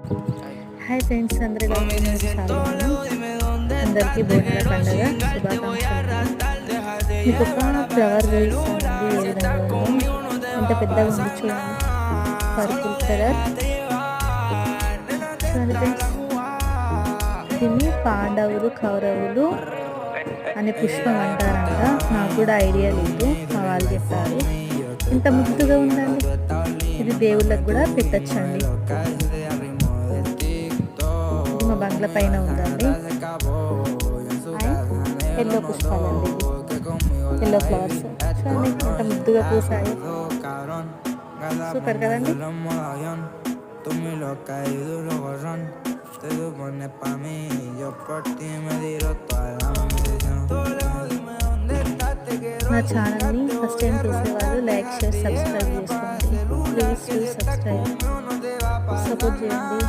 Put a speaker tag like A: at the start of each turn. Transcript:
A: Hi friends, అందరూ ఎలా ఉన్నారు? చాలా బాగున్నాను. అందరికీ బోనాల పండుగ శుభాకాంక్షలు. మీకు ఒక ఫ్లవర్ చూపిస్తానండి ఏ విధంగా ఉందో. ఎంత పెద్దగా ఉంది చూడండి, పర్పుల్ కలర్. చూడండి ఫ్రెండ్స్, దీన్ని పాండవులు కౌరవులు అనే పుష్పం అంటారంట. నాకు కూడా ఐడియా లేదు, మా వాళ్ళు చెప్పారు. ఇంత ముద్దుగా ఉందండి. ఇది దేవుళ్ళకి కూడా పెట్టచ్చండి. ఇది మా బంగ్లా పైన ఉందండి. ఎల్లో పుష్పాలు అండి, ఎల్లో ఫ్లవర్స్. చూడండి ఎంత ముద్దుగా పూసాయి. సూపర్ కదండి. నా ఛానల్ని ఫస్ట్ టైం చూసేవాళ్ళు లైక్, షేర్, సబ్స్క్రైబ్ చేసుకోండి. ప్లీజ్ సబ్స్క్రైబ్, సపోర్ట్ చేయండి.